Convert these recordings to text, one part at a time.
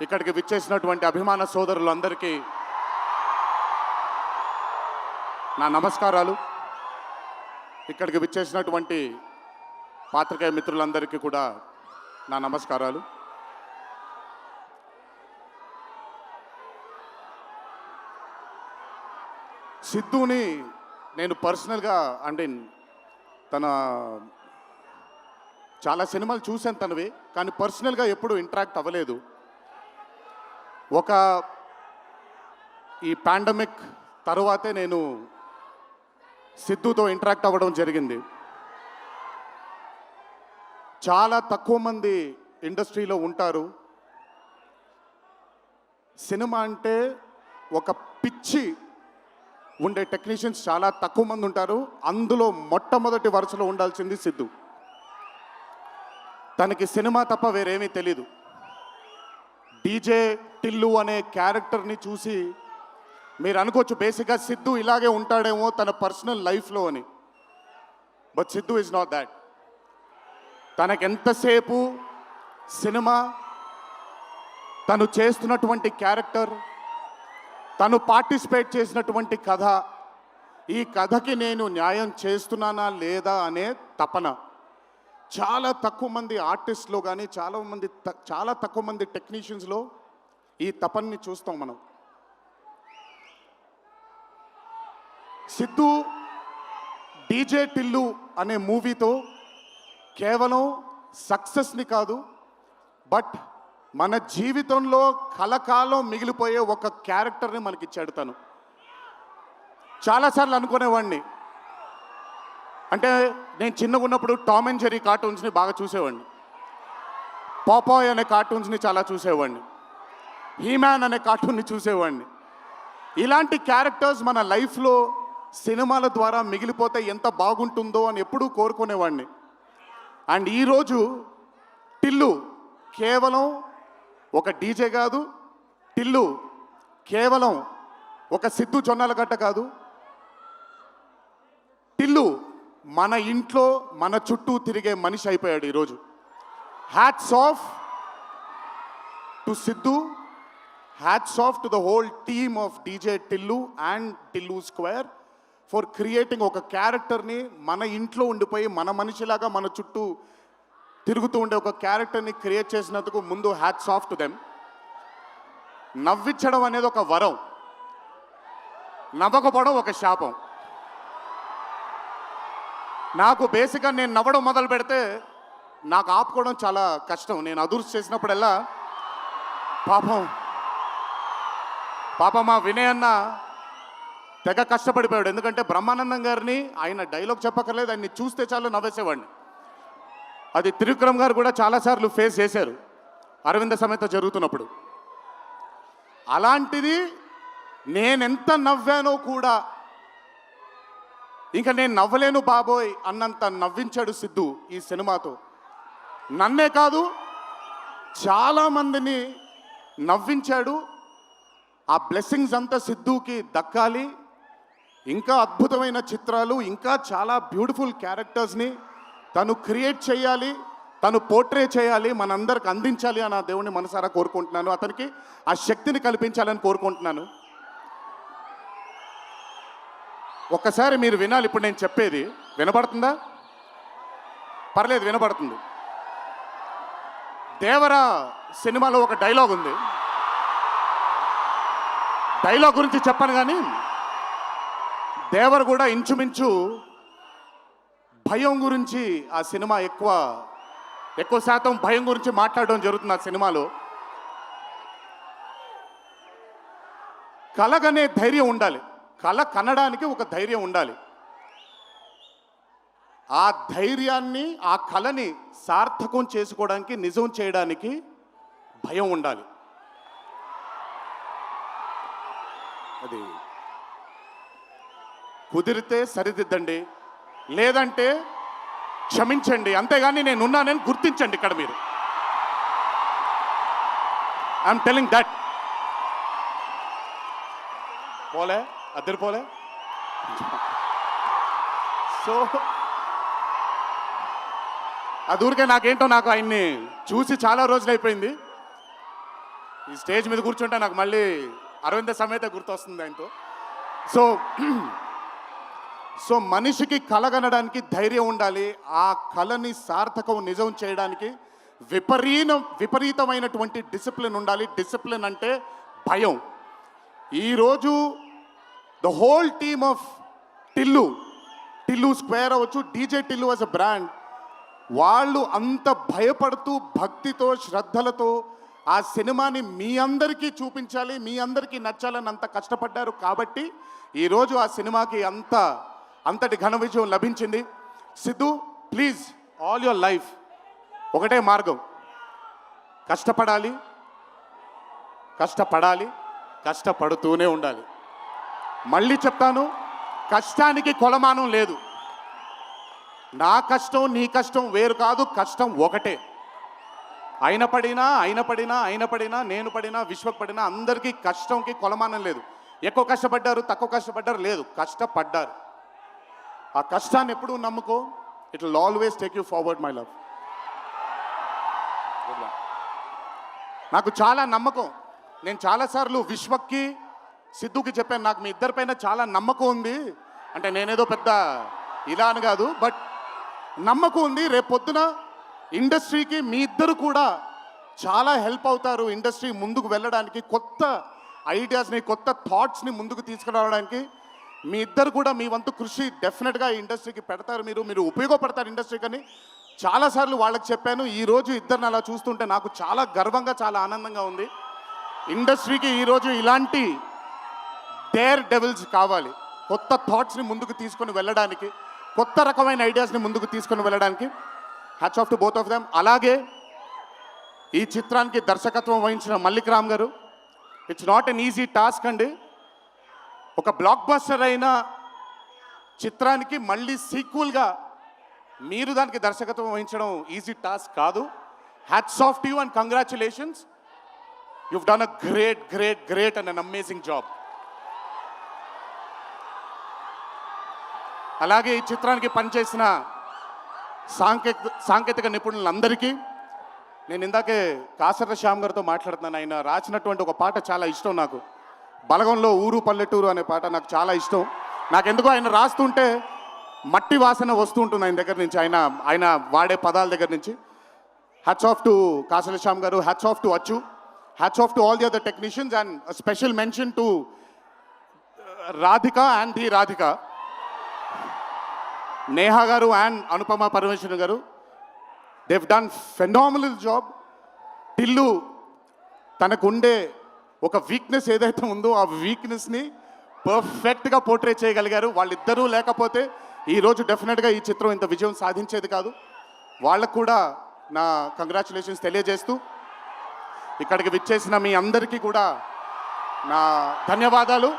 ఇక్కడికి విచ్చేసినటువంటి అభిమాన సోదరులందరికీ నా నమస్కారాలు. ఇక్కడికి విచ్చేసినటువంటి పాత్రికేయ మిత్రులందరికీ కూడా నా నమస్కారాలు. సిద్ధుని నేను పర్సనల్గా అంటే తన చాలా సినిమాలు చూశాను తనవి, కానీ పర్సనల్గా ఎప్పుడు ఇంటరాక్ట్ అవ్వలేదు. ఈ పాండమిక్ తరువాతే నేను సిద్ధుతో ఇంటరాక్ట్ అవ్వడం జరిగింది. చాలా తక్కువ మంది ఇండస్ట్రీలో ఉంటారు. సినిమా అంటే ఒక పిచ్చి ఉండే టెక్నీషియన్స్ చాలా తక్కువ మంది ఉంటారు. అందులో మొట్టమొదటి వరుసలో ఉండాల్సింది సిద్ధు. తనకి సినిమా తప్ప వేరేమీ తెలీదు. డీజే టిల్లు అనే క్యారెక్టర్ని చూసి మీరు అనుకోవచ్చు బేసిక్గా సిద్ధు ఇలాగే ఉంటాడేమో తన పర్సనల్ లైఫ్లో అని. But Siddhu is not that. తనకెంతసేపు సినిమా, తను చేస్తున్నటువంటి క్యారెక్టర్, తను పార్టిసిపేట్ చేసినటువంటి కథ, ఈ కథకి నేను న్యాయం చేస్తున్నానా లేదా అనే తపన. చాలా తక్కువ మంది ఆర్టిస్ట్లో కానీ చాలా తక్కువ మంది టెక్నీషియన్స్లో ఈ తపన్ని చూస్తాం మనం. సిద్ధు డీజే టిల్లు అనే మూవీతో కేవలం సక్సెస్ని కాదు, బట్ మన జీవితంలో కలకాలం మిగిలిపోయే ఒక క్యారెక్టర్ని మనకిచ్చాడు తను. చాలాసార్లు అనుకునేవాడిని, అంటే నేను చిన్నగా ఉన్నప్పుడు టామ్ అండ్ జెర్రీ కార్టూన్స్ని బాగా చూసేవాడిని, పాపాయ్ అనే కార్టూన్స్ని చాలా చూసేవాడిని, హీమ్యాన్ అనే కార్టూన్ని చూసేవాడిని. ఇలాంటి క్యారెక్టర్స్ మన లైఫ్లో సినిమాల ద్వారా మిగిలిపోతే ఎంత బాగుంటుందో అని ఎప్పుడూ కోరుకునేవాడిని. అండ్ ఈరోజు టిల్లు కేవలం ఒక డీజే కాదు, టిల్లు కేవలం ఒక సిద్ధు జొన్నలగడ్డ కాదు, టిల్లు మన ఇంట్లో మన చుట్టూ తిరిగే మనిషి అయిపోయాడు ఈరోజు. Hats off to Siddhu, hats off to the whole team of DJ Tillu and Tillu square for creating ఒక క్యారెక్టర్ని మన ఇంట్లో ఉండిపోయి మన మనిషిలాగా మన చుట్టూ తిరుగుతూ ఉండే ఒక క్యారెక్టర్ని క్రియేట్ చేసినందుకు ముందు హ్యాట్స్ ఆఫ్ టు దెమ్. నవ్వించడం అనేది ఒక వరం, నవ్వకపోవడం ఒక శాపం. నాకు బేసిక్గా నేను నవ్వడం మొదలు పెడితే నాకు ఆపుకోవడం చాలా కష్టం. నేను అదుర్స్ చేసినప్పుడల్లా పాపం మా వినయ్ అన్న తెగ కష్టపడిపోయాడు. ఎందుకంటే బ్రహ్మానందం గారిని ఆయన డైలాగ్ చెప్పక్కర్లేదు, ఆయన్ని చూస్తే చాలు నవ్వేసేవాడిని. అది త్రివిక్రమ్ గారు కూడా చాలాసార్లు ఫేస్ చేశారు అరవింద సమేత జరుగుతున్నప్పుడు. అలాంటిది నేనెంత నవ్వానో కూడా, ఇంకా నేను నవ్వలేను బాబోయ్ అన్నంత నవ్వించాడు సిద్ధు ఈ సినిమాతో. నన్నే కాదు చాలామందిని నవ్వించాడు. ఆ బ్లెస్సింగ్స్ అంతా సిద్ధుకి దక్కాలి. ఇంకా అద్భుతమైన చిత్రాలు, ఇంకా చాలా బ్యూటిఫుల్ క్యారెక్టర్స్ని తను క్రియేట్ చేయాలి, తను పోర్ట్రే చేయాలి, మనందరికి అందించాలి అని ఆ దేవుణ్ణి మనసారా కోరుకుంటున్నాను. అతనికి ఆ శక్తిని కల్పించాలని కోరుకుంటున్నాను. ఒక్కసారి మీరు వినాలి ఇప్పుడు నేను చెప్పేది. వినపడుతుందా? పర్లేదు, వినపడుతుంది. దేవరా సినిమాలో ఒక డైలాగ్ ఉంది. డైలాగ్ గురించి చెప్పను కానీ దేవర్ కూడా ఇంచుమించు భయం గురించి ఆ సినిమా ఎక్కువ శాతం భయం గురించి మాట్లాడడం జరుగుతుంది ఆ సినిమాలో. కలగనే ధైర్యం ఉండాలి, కళ కనడానికి ఒక ధైర్యం ఉండాలి. ఆ ధైర్యాన్ని, ఆ కళని సార్థకం చేసుకోవడానికి, నిజం చేయడానికి భయం ఉండాలి. అది కుదిరితే సరిదిద్దండి, లేదంటే క్షమించండి, అంతేగాని నేనున్నానని గుర్తించండి. ఇక్కడ మీరు ఐఎమ్ టెలింగ్ దట్. పోలే అద్దరిపోలే. సో అది ఊరికే నాకేంటో, నాకు ఆయన్ని చూసి చాలా రోజులు అయిపోయింది. ఈ స్టేజ్ మీద కూర్చుంటే నాకు మళ్ళీ అరవింద సమేత గుర్తొస్తుంది ఆయనతో. సో సో మనిషికి కలగనడానికి ధైర్యం ఉండాలి. ఆ కళని సార్థకం నిజం చేయడానికి విపరీతమైనటువంటి డిసిప్లిన్ ఉండాలి. డిసిప్లిన్ అంటే భయం. ఈరోజు the whole team of Tillu square అవ్వచ్చు, DJ Tillu as a brand, వాళ్ళు అంత భయపడుతూ భక్తితో శ్రద్ధలతో ఆ సినిమాని మీ అందరికీ చూపించాలి, మీ అందరికీ నచ్చాలని అంత కష్టపడ్డారు. కాబట్టి ఈరోజు ఆ సినిమాకి అంతటి ఘన విజయం లభించింది. Siddhu, please, all your life ఒకటే మార్గం, కష్టపడాలి, కష్టపడుతూనే ఉండాలి. మళ్ళీ చెప్తాను, కష్టానికి కొలమానం లేదు. నా కష్టం నీ కష్టం వేరు కాదు, కష్టం ఒకటే. అయిన పడినా నేను పడినా విశ్వక్ పడినా అందరికీ కష్టంకి కొలమానం లేదు. ఎక్కువ కష్టపడ్డారు, తక్కువ కష్టపడ్డారు లేదు, కష్టపడ్డారు. ఆ కష్టాన్ని ఎప్పుడూ నమ్ముకో. It will always take you forward my love. నాకు చాలా నమ్మకం. నేను చాలాసార్లు విశ్వక్కి సిద్ధుకి చెప్పాను, నాకు మీ ఇద్దరిపైన చాలా నమ్మకం ఉంది. అంటే నేనేదో పెద్ద ఇలా అని కాదు, బట్ నమ్మకం ఉంది. రేపు పొద్దున ఇండస్ట్రీకి మీ ఇద్దరు కూడా చాలా హెల్ప్ అవుతారు. ఇండస్ట్రీ ముందుకు వెళ్ళడానికి, కొత్త ఐడియాస్ని, కొత్త థాట్స్ని ముందుకు తీసుకురావడానికి మీ ఇద్దరు కూడా మీ వంతు కృషి డెఫినెట్గా ఈ ఇండస్ట్రీకి పెడతారు. మీరు ఉపయోగపడతారు ఇండస్ట్రీకి అని చాలాసార్లు వాళ్ళకి చెప్పాను. ఈరోజు ఇద్దరిని అలా చూస్తుంటే నాకు చాలా గర్వంగా, చాలా ఆనందంగా ఉంది. ఇండస్ట్రీకి ఈరోజు ఇలాంటి డేర్ డెవిల్స్ కావాలి, కొత్త థాట్స్ని ముందుకు తీసుకొని వెళ్ళడానికి, కొత్త రకమైన ఐడియాస్ని ముందుకు తీసుకొని వెళ్ళడానికి. Hats off to both of them. అలాగే ఈ చిత్రానికి దర్శకత్వం వహించిన మల్లిక్ రామ్ గారు, it's not an easy task అండి. ఒక బ్లాక్ బస్టర్ అయిన చిత్రానికి మళ్ళీ సీక్వెల్గా మీరు దానికి దర్శకత్వం వహించడం ఈజీ టాస్క్ కాదు. Hats off to you and congratulations. You've done a great and an amazing job. అలాగే ఈ చిత్రానికి పనిచేసిన సాంకేతిక నిపుణులందరికీ, నేను ఇందాకే కాసర్ల శ్యామ్ గారితో మాట్లాడుతున్నాను. ఆయన రాసినటువంటి ఒక పాట చాలా ఇష్టం నాకు. బలగంలో ఊరు పల్లెటూరు అనే పాట నాకు చాలా ఇష్టం. నాకెందుకో ఆయన రాస్తుంటే మట్టి వాసన వస్తూ ఉంటుంది ఆయన దగ్గర నుంచి, ఆయన వాడే పదాల దగ్గర నుంచి. Hats off to Kasarla Shyam garu, hats off to Achu, hats off to all the other technicians, and special mention to Radhika and the Radhika, Neha garu and Anupama Parameswaran garu. They've done phenomenal job. Tillu తనకుండే ఒక వీక్నెస్ ఏదైతే ఉందో ఆ వీక్నెస్ని పర్ఫెక్ట్గా పోర్ట్రే చేయగలిగారు. వాళ్ళిద్దరూ లేకపోతే ఈరోజు డెఫినెట్గా ఈ చిత్రం ఇంత విజయం సాధించేది కాదు. వాళ్ళకు కూడా నా కంగ్రాచులేషన్స్ తెలియజేస్తూ, ఇక్కడికి విచ్చేసిన మీ అందరికీ కూడా నా ధన్యవాదాలు.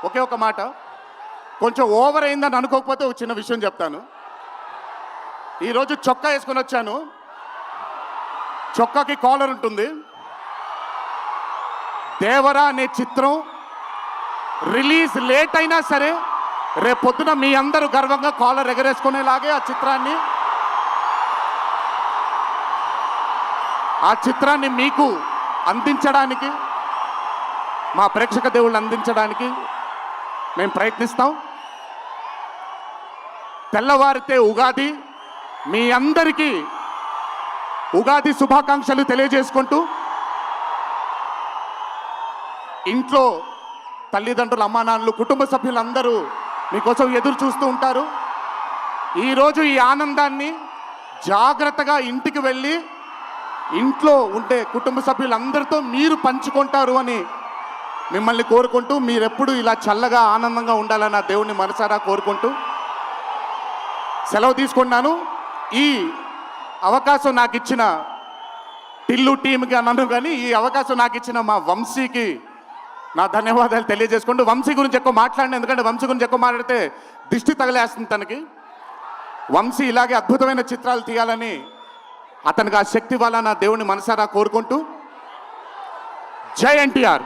ఒకే ఒక మాట, కొంచెం ఓవర్ అయిందని అనుకోకపోతే ఒక చిన్న విషయం చెప్తాను. ఈరోజు చొక్కా వేసుకొని వచ్చాను, చొక్కాకి కాలర్ ఉంటుంది. దేవరా అనే చిత్రం రిలీజ్ లేట్ అయినా సరే రేపు పొద్దున మీ అందరూ గర్వంగా కాలర్ ఎగరేసుకునేలాగే ఆ చిత్రాన్ని మీకు అందించడానికి, మా ప్రేక్షక దేవుళ్ళు అందించడానికి మేము ప్రయత్నిస్తాం. తెల్లవారితే ఉగాది, మీ అందరికీ ఉగాది శుభాకాంక్షలు తెలియజేసుకుంటూ, ఇంట్లో తల్లిదండ్రులు, అమ్మానాన్నలు, కుటుంబ సభ్యులందరూ మీకోసం ఎదురు చూస్తూ ఉంటారు. ఈరోజు ఈ ఆనందాన్ని జాగ్రత్తగా ఇంటికి వెళ్ళి ఇంట్లో ఉండే కుటుంబ సభ్యులందరితో మీరు పంచుకుంటారు అని మిమ్మల్ని కోరుకుంటూ, మీరెప్పుడు ఇలా చల్లగా ఆనందంగా ఉండాలని ఆ దేవుణ్ణి మనసారా కోరుకుంటూ సెలవు తీసుకున్నాను. ఈ అవకాశం నాకు ఇచ్చిన టిల్లు టీంకి అన్నాను, కానీ ఈ అవకాశం నాకు ఇచ్చిన మా వంశీకి నా ధన్యవాదాలు తెలియజేసుకుంటూ, వంశీ గురించి ఎక్కువ మాట్లాడిన, ఎందుకంటే వంశీ గురించి ఎక్కువ మాట్లాడితే దిష్టి తగిలేస్తుంది తనకి. వంశీ ఇలాగే అద్భుతమైన చిత్రాలు తీయాలని, అతనికి ఆ శక్తి వల్ల నా దేవుని మనసారా కోరుకుంటూ, జై ఎన్టీఆర్.